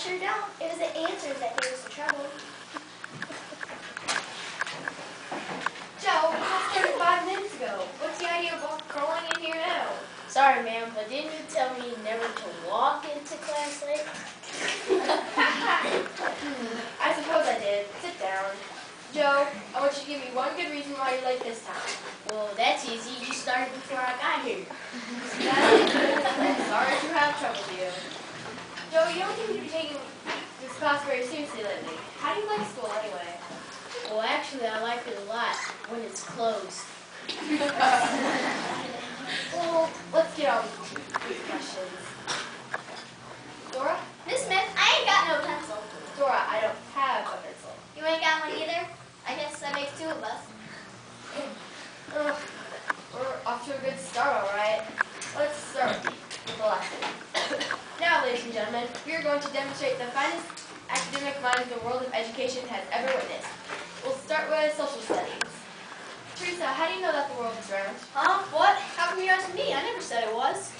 sure don't. It was the answers that gave us the trouble. Joe, we just started 5 minutes ago. What's the idea of crawling in here now? Sorry, ma'am, but didn't you tell me never to walk into class late? I suppose I did. Sit down. Joe, I want you to give me one good reason why you're late this time. Well, that's easy. You started before I got here. I'm sorry to have troubled you. Joe, you don't seem to be taking this class very seriously lately. How do you like school anyway? Well, actually, I like it a lot when it's closed. Well, let's get on with these questions. Dora? Miss Smith, I ain't got no pencil. Dora, I don't have a pencil. You ain't got one either? I guess that makes 2 of us. We're off to a good start, all right. Let's start with the lesson. Now, ladies and gentlemen, we are going to demonstrate the finest academic minds the world of education has ever witnessed. We'll start with social studies. Teresa, how do you know that the world is round? Huh? What? How come you asked me? I never said it was.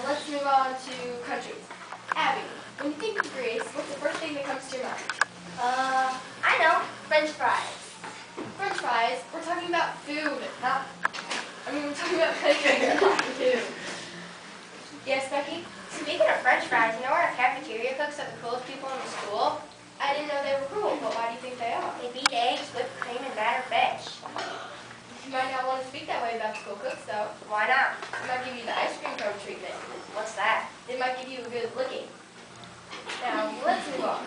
Let's move on to countries. Abby, when you think of Greece, what's the first thing that comes to your mind? I know. French fries. French fries. We're talking about food, not... we're talking about countries, not food. Yes, Becky? Speaking of French fries, you know our cafeteria cooks are the coolest people in the school? I didn't know they were cool, but why do you think they are? They beat eggs, whipped cream, and batter fish. You might not want to speak that way about school cooks, though. Why not? They might give you the ice cream cone treatment. What's that? They might give you a good licking. Now, let's move on.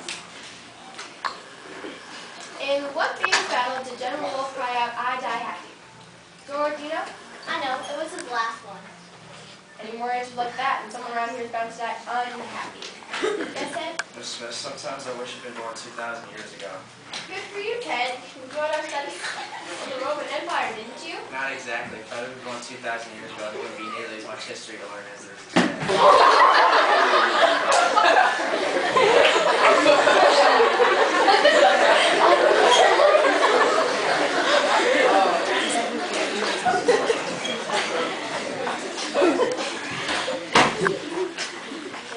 In what famous battle did General Wolfe cry out, "I die happy"? Dora, do you know? I know. It was his last one. Any more answers like that, and someone around here is bound to die unhappy. Yes, Ted? Miss Smith, sometimes I wish I'd been born 2,000 years ago. Good for you, Ted. You enjoyed our studies of the Roman Empire, didn't you? Not exactly. If I'd been born 2,000 years ago, there wouldn't be nearly as much history to learn as there is today.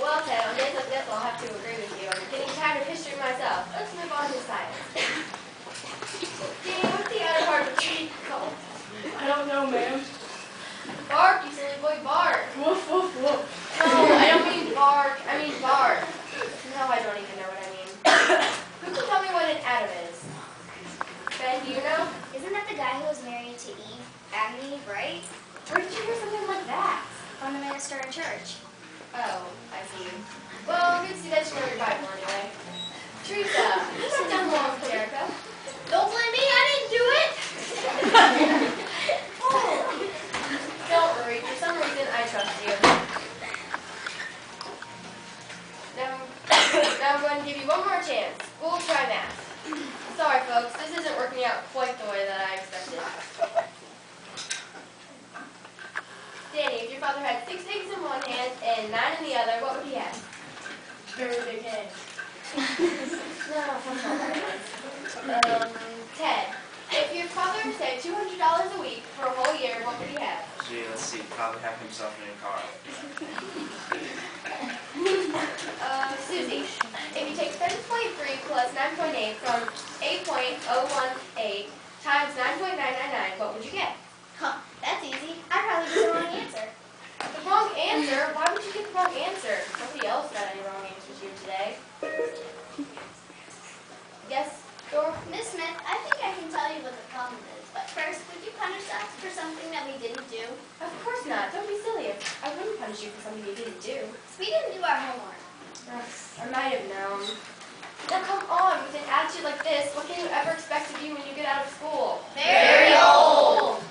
Well, Ted, on days like this, I'll have to agree with you. I'm getting tired of history myself. Let's move on to science. Danny, what's the outer part of a tree called? I don't know, ma'am. Bark, you silly boy, bark. Woof, woof, woof. No, I don't mean bark. I mean bark. No, I don't even know what I mean. Who can tell me what an atom is? Ben, do you know? Isn't that the guy who was married to Eve? Adam and Eve, right? Where did you hear something like that? From the minister in church. Oh, I see. Well, good to see that you know your Bible anyway. Teresa, you got done wrong with Erica. Don't blame me. I didn't do it. Don't worry. For some reason, I trust you. Now I'm going to give you one more chance. We'll try math. Sorry, folks. This isn't working out quite the way that I expected. Danny, if your father had 6 eggs in one hand and 9 in the other, what would he have? Very big head. No, that's not right. Ted, if your father saved $200 a week for a whole year, what would he have? Gee, let's see. Probably have himself a new car. Susie, if you take 7.3 plus 9.8 from 8.018 times 9.999, what would you get? Huh, that's easy. I probably get the wrong answer. The wrong answer? Why would you get the wrong answer? Nobody else got any wrong answers here today. Yes, Dora? Miss Smith, I think I can tell you what the problem is. But first, would you punish us for something that we didn't do? Of course not. Don't be silly. I wouldn't punish you for something you didn't do. We didn't do our homework. I might have known. Now come on, with an attitude like this, what can you ever expect to do when you get out of school? Very old.